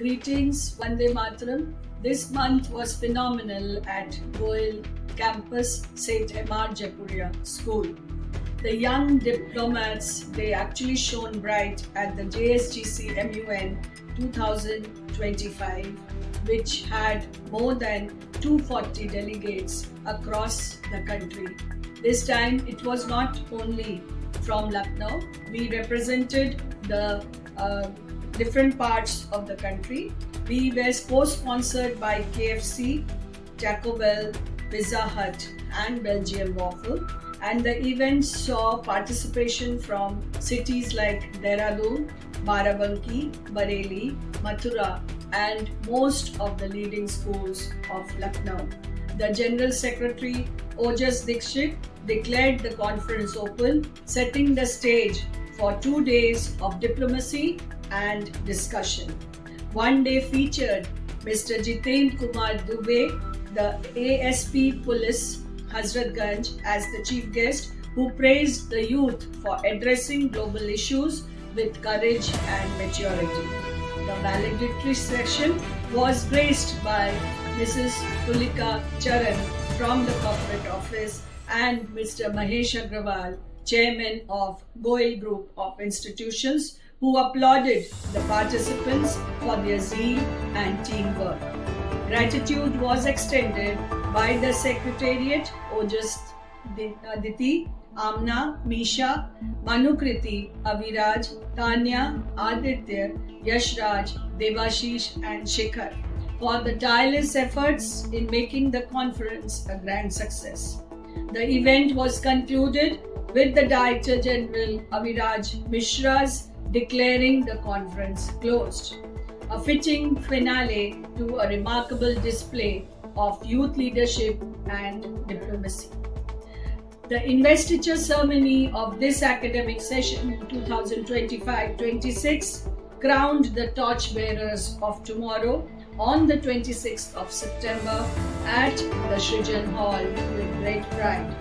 Greetings, Vande Mataram. This month was phenomenal at Goel campus, St. M.R. Jaipuria School. The young diplomats, they actually shone bright at the JSGC MUN 2025, which had more than 240 delegates across the country. This time it was not only from Lucknow, we represented the different parts of the country. We were co-sponsored by KFC, Taco Bell, Pizza Hut and Belgium Waffle, and the event saw participation from cities like Dehradun, Barabanki, Bareilly, Mathura and most of the leading schools of Lucknow. The General Secretary Ojas Dikshit declared the conference open, setting the stage for 2 days of diplomacy and discussion. One day featured Mr. Jitendra Kumar Dubey, the ASP Police Hazratganj, as the chief guest, who praised the youth for addressing global issues with courage and maturity. The valedictory session was graced by Mrs. Tulika Charan from the corporate office and Mr. Mahesh Agrawal, chairman of Goel Group of Institutions, who applauded the participants for their zeal and teamwork. Gratitude was extended by the Secretariat, Ojas Diti, Amna, Misha, Manukriti, Aviraj, Tanya, Aditya, Yashraj, Devashish and Shikhar for the tireless efforts in making the conference a grand success. The event was concluded with the Director General Aviraj Mishra's declaring the conference closed. A fitting finale to a remarkable display of youth leadership and diplomacy. The investiture ceremony of this academic session 2025-26 crowned the torchbearers of tomorrow on the 26th of September at the Srijan Hall with great pride.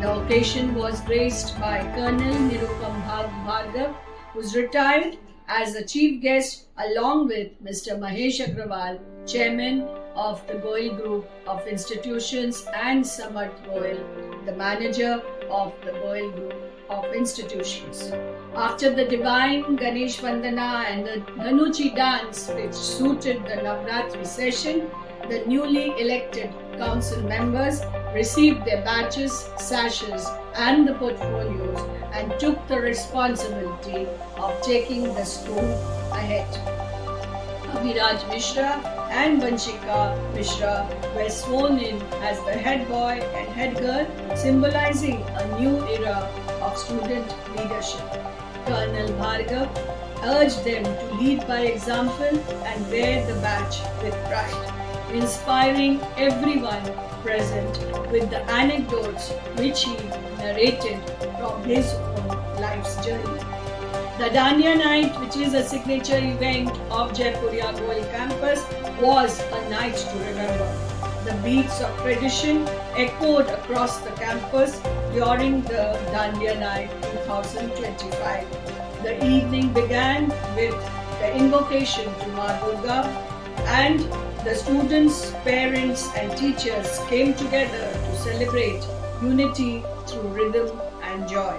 The occasion was graced by Colonel Nirupam Bhargav, who's retired, as the chief guest along with Mr. Mahesh Agrawal, chairman of the Goel Group of Institutions, and Samarth Goel, the manager of the Goel Group of Institutions. After the divine Ganesh Vandana and the Dhanuchi dance, which suited the Navratri session, the newly elected council members received their badges, sashes and the portfolios and took the responsibility of taking the school ahead. Aviraj Mishra and Vanshika Mishra were sworn in as the head boy and head girl, symbolizing a new era of student leadership. Colonel Bhargav urged them to lead by example and wear the badge with pride, inspiring everyone present with the anecdotes which he narrated from his own life's journey. The Dania Night, which is a signature event of Jaipuria Goel campus, was a night to remember. The beats of tradition echoed across the campus during the Dandiya Night 2025. The evening began with the invocation to Ma Durga, and the students, parents and teachers came together to celebrate unity through rhythm and joy.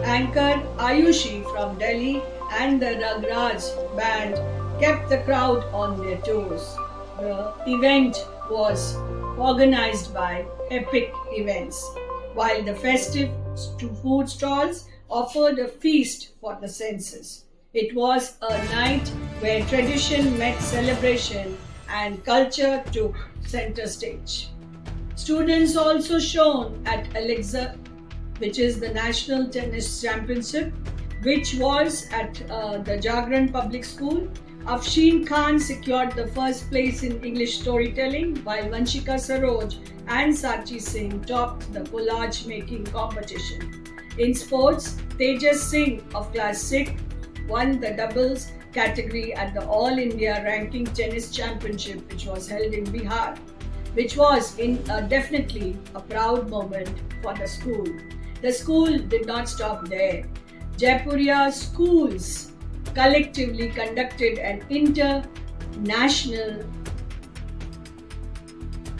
Anchor Ayushi from Delhi and the Ragraj band kept the crowd on their toes. The event was organized by Epic Events, while the festive food stalls offered a feast for the senses. It was a night where tradition met celebration and culture took center stage. Students also shone at Alexa, which is the National Tennis Championship, which was at the Jagran Public School. Afshin Khan secured the first place in English storytelling, while Vanshika Saroj and Sachi Singh topped the collage making competition. In sports, Tejas Singh of Class 6 won the doubles category at the All India Ranking Tennis Championship, which was held in Bihar, which was definitely a proud moment for the school. The school did not stop there. Jaipuria schools collectively conducted an national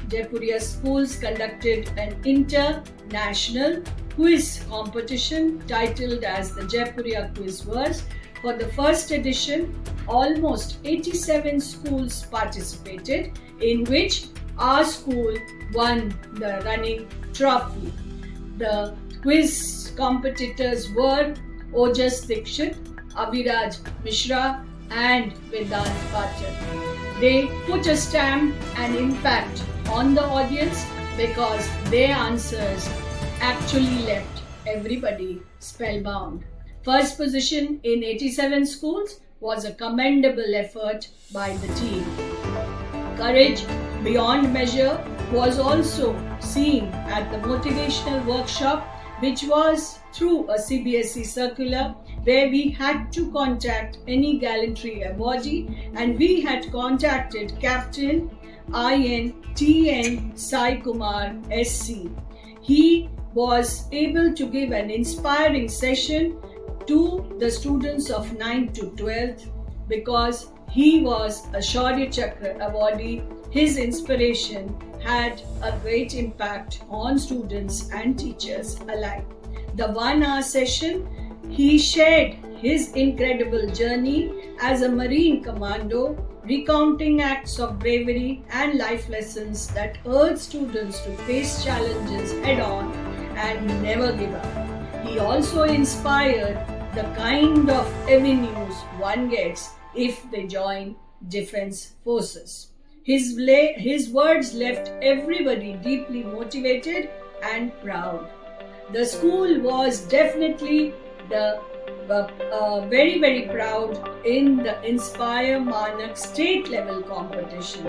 Jaipuria schools conducted an international quiz competition titled as the Jaipuria Quiz Wars. For the first edition, almost 87 schools participated, in which our school won the running trophy. The quiz competitors were Ojas Dikshit, Abhiraj Mishra and Vedant Patel. They put a stamp and impact on the audience because their answers actually left everybody spellbound. First position in 87 schools was a commendable effort by the team. Courage beyond measure was also seen at the motivational workshop, which was through a CBSE circular where we had to contact any gallantry awardee, and we had contacted Captain INTN Sai Kumar SC. He was able to give an inspiring session to the students of 9th to 12th because he was a Shaurya Chakra awardee. His inspiration had a great impact on students and teachers alike. The 1 hour session, he shared his incredible journey as a Marine Commando, recounting acts of bravery and life lessons that urge students to face challenges head on and never give up. He also inspired the kind of avenues one gets if they join defense forces. His words left everybody deeply motivated and proud. The school was definitely very, very proud in the Inspire Manak state level competition.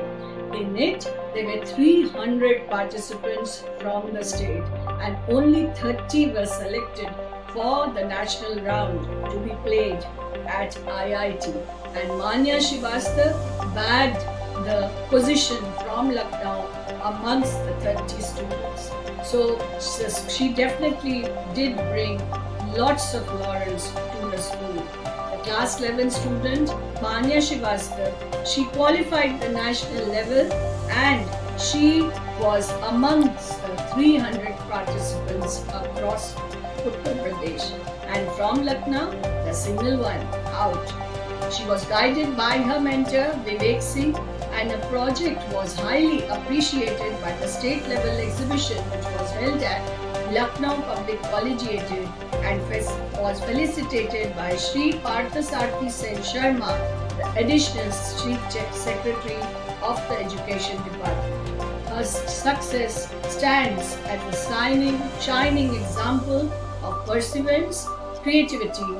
In it, there were 300 participants from the state and only 30 were selected for the national round to be played at IIT. And Manya Srivastava bagged the position from Lucknow amongst the 30 students. So she definitely did bring lots of laurels to the school. The class 11 student, Manya Srivastava, she qualified the national level and she was amongst the 300 participants across Uttar Pradesh. And from Lucknow, the single one out. She was guided by her mentor Vivek Singh, and a project was highly appreciated by the state level exhibition which was held at Lucknow Public Collegiate and was felicitated by Shri Parthasarthi Sen Sharma, the additional Chief Secretary of the Education Department. Her success stands as a shining example of perseverance, creativity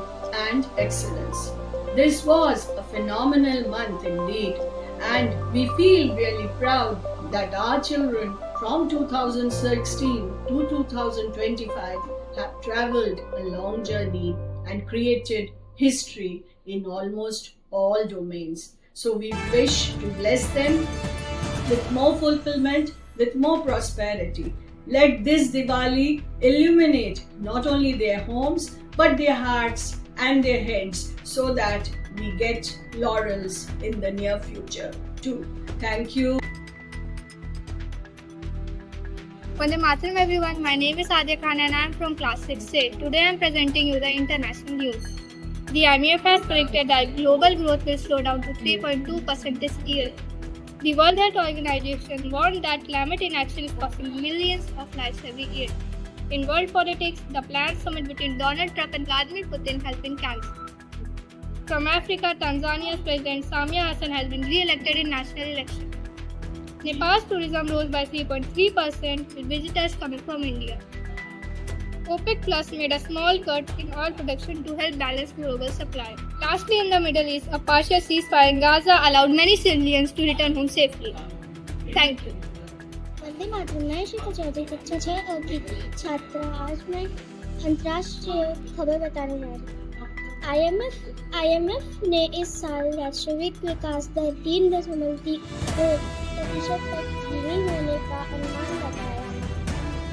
and excellence. This was a phenomenal month indeed, and we feel really proud that our children from 2016 to 2025 have travelled a long journey and created history in almost all domains. So we wish to bless them with more fulfillment, with more prosperity. Let this Diwali illuminate not only their homes but their hearts and their heads so that we get laurels in the near future too. Thank you. Vande Mataram everyone, my name is Adya Khan and I am from class 6A. Today I am presenting you the international news. The IMF has predicted that global growth will slow down to 3.2% this year. The World Health Organization warned that climate inaction is costing millions of lives every year. In world politics, the planned summit between Donald Trump and Vladimir Putin has been cancelled. From Africa, Tanzania's President Samia Hassan has been re-elected in national election. Nepal's tourism rose by 3.3% with visitors coming from India. OPEC Plus made a small cut in oil production to help balance global supply. Lastly, in the Middle East, a partial ceasefire in Gaza allowed many civilians to return home safely. Thank you. Vande Mataram. मैं शिखा चौधरी कक्षा 6 की छात्रा। आज मैं अंतर्राष्ट्रीय खबर बताने जा रही हूँ। IMF ने इस साल वैश्विक विकास दर 3.2% तक धीमी होने का अनुमान लगाया है।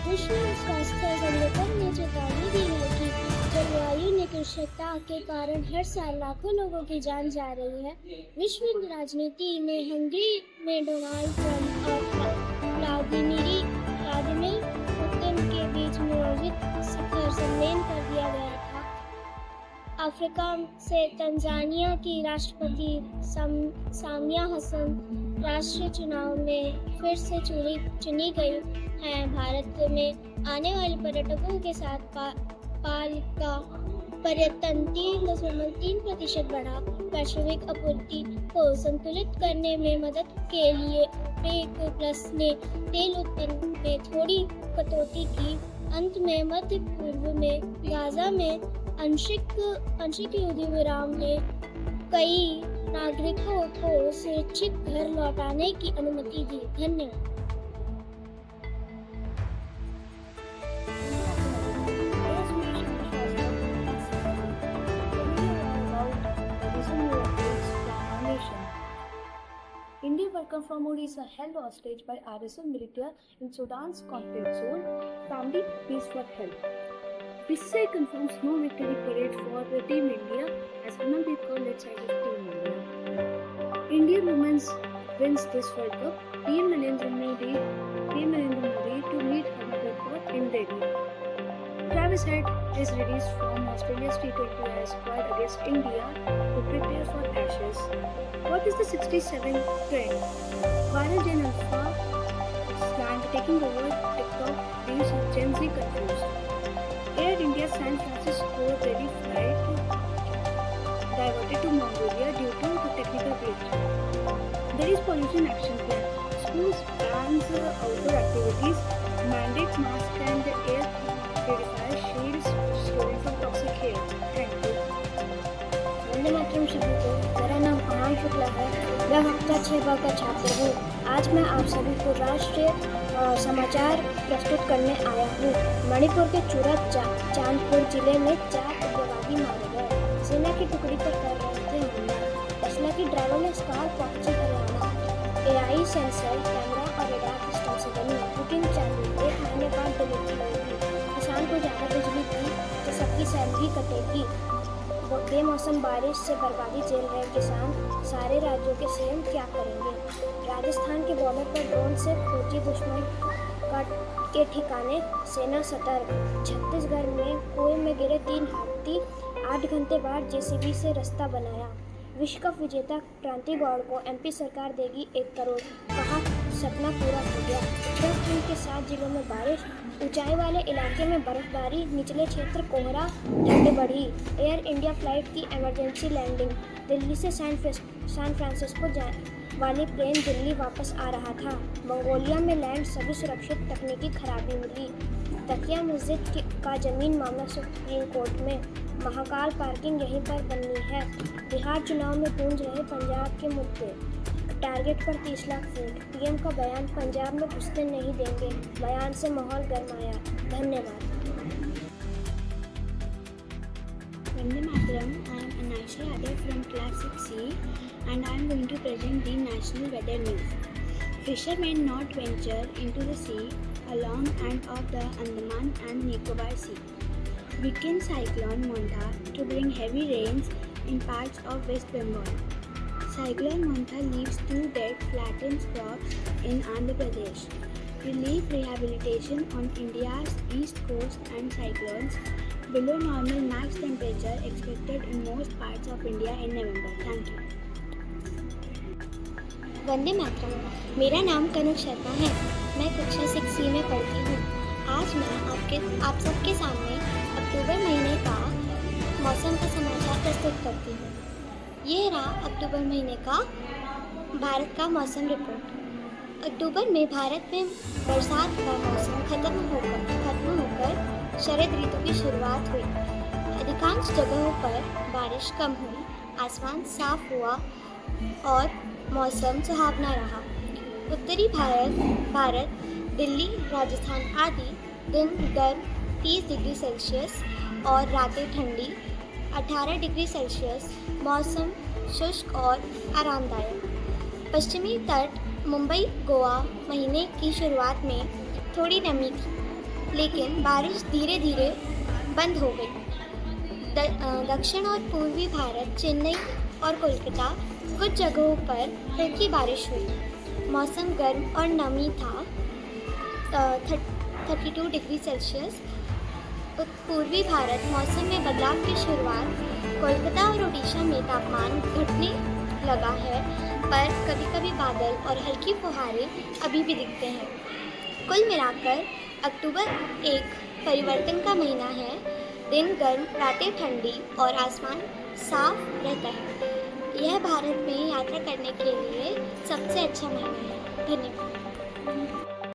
विश्व स्वास्थ्य संगठन ने चेतावनी दी है कि जलवायु निकृष्टता के कारण हर साल लाखों लोगों की जान जा रही है। विश्व राजनीति में हंगरी में डोनाल्ड ट्रंप और व्लादिमीर पुतिन के बीच नियोजित शिखर सम्मेलन कर दिया गया था। अफ्रीका से तंजानिया की राष्ट्रपति सामिया हसन राष्ट्रीय चुनाव में फिर से चुनी गई हैं। भारत में आने वाले पर्यटकों के साथ पाल का पर्यटन 3.3% बढ़ा। वैश्विक आपूर्ति को संतुलित करने में मदद के लिए OPEC+ ने तेल उत्पादन में थोड़ी कटौती की। अंत में मध्य पूर्व में गाजा में आंशिक युद्ध विराम ने कई नागरिकों को सुरक्षित घर लौटाने की अनुमति दी। धन्यवाद। India welcomed from Odisha held hostage by RSF military in Sudan's conflict zone, family peace was held. BCCI confirms no victory parade for the Team India as Harmanpreet Kaur led side of Team India. India women's wins this World Cup. PM Narendra Modi to meet Harmanpreet Kaur in Delhi. Travis Head is released from Australia's T20I squad against India to prepare for Ashes. What is the 67th trend? Viral Gen Alpha slang taking over TikTok leaves Gen Z confused. Air India San Francisco Delhi flight diverted to Mongolia due to the technical glitch. There is pollution action plan. Schools bans outdoor activities, mandates mask and air purifier shields stolen from toxic air. Thank you. Vande Mataram सभी को। मेरा नाम अनाम शुक्ला है। मैं कक्षा 6 का छात्र हूँ। आज मैं आप सभी को राष्ट्रीय समाचार प्रस्तुत करने आया हूँ। मणिपुर के चूरा चांदपुर जिले में 4 उग्रवादी मारे गए। सेना की टुकड़ी पर कर रहे थे हमला। टेस्ला की ड्राइवर ने कार पहुंची हरियाणा। AI सेंसर कैमरा और रेडार सिस्टम से बनी बुकिंग चालू। 1 महीने बाद डिलीवरी होगी। किसान को ज़्यादा बिजली दी तो सबकी सैलरी कटेगी। बेमौसम बारिश से बर्बादी झेल रहे किसान सारे राज्यों के सीएम क्या करेंगे? राजस्थान के बॉर्डर पर ड्रोन से खोजी दुश्मन के ठिकाने, सेना सतर्क। छत्तीसगढ़ में कुएं में गिरे 3 हाथी, 8 घंटे बाद JCB से रास्ता बनाया। विश्व कप विजेता क्रांति गौड़ को MP सरकार देगी 1 करोड़, कहा सपना पूरा हो गया। उत्तराखंड के 7 जिलों में बारिश, ऊंचाई वाले इलाके में बर्फबारी, निचले क्षेत्र कोहरा, ठंड बढ़ी। एयर इंडिया फ्लाइट की इमरजेंसी लैंडिंग। दिल्ली से सैन फ्रांसिस्को वाली प्लेन दिल्ली वापस आ रहा था। मंगोलिया में लैंड सभी सुरक्षित, तकनीकी खराबी मिली। तकिया मस्जिद का जमीन मामला सुप्रीम कोर्ट में। महाकाल पार्किंग यहीं पर बननी है। बिहार चुनाव में गूंज रहे पंजाब के मुद्दे। टारगेट पर 30 लाख वोट। PM का बयान, पंजाब में घुसने नहीं देंगे। बयान से माहौल गरमाया। धन्यवाद। Vande Mataram, I am Anasha Yadav from class 6C and I am going to present the national weather news. Fishermen not venture into the sea along and off the Andaman and Nicobar Sea. Weakened cyclone Montha to bring heavy rains in parts of West Bengal. Cyclone Montha leaves 2 dead flattened crops in Andhra Pradesh. Relief rehabilitation on India's east coast and cyclones. Below normal max temperature expected in most parts of India in November. Thank you. Vande Mataram. मेरा नाम कनक शर्मा है। मैं कक्षा 6C में पढ़ती हूँ। आज मैं आप सबके सामने अक्टूबर महीने का मौसम का समाचार प्रस्तुत करती हूँ। ये रहा अक्टूबर महीने का भारत का मौसम रिपोर्ट। अक्टूबर में भारत में बरसात का मौसम खत्म होकर शरद ऋतु की शुरुआत हुई। अधिकांश जगहों पर बारिश कम हुई, आसमान साफ हुआ और मौसम सुहावना रहा। उत्तरी भारत दिल्ली, राजस्थान आदि दिन गर्म 30 डिग्री सेल्सियस और रातें ठंडी 18 डिग्री सेल्सियस। मौसम शुष्क और आरामदायक। पश्चिमी तट मुंबई, गोवा महीने की शुरुआत में थोड़ी नमी थी, लेकिन बारिश धीरे धीरे बंद हो गई। दक्षिण और पूर्वी भारत, चेन्नई और कोलकाता कुछ जगहों पर हल्की बारिश हुई। मौसम गर्म और नमी था 32 डिग्री सेल्सियस। पूर्वी भारत मौसम में बदलाव की शुरुआत। कोलकाता और ओडिशा में तापमान घटने लगा है, पर कभी कभी बादल और हल्की फुहारें अभी भी दिखते हैं। कुल मिलाकर अक्टूबर एक परिवर्तन का महीना है। दिन गर्म, रातें ठंडी और आसमान साफ रहता है। यह भारत में यात्रा करने के लिए सबसे अच्छा महीना है। धन्यवाद।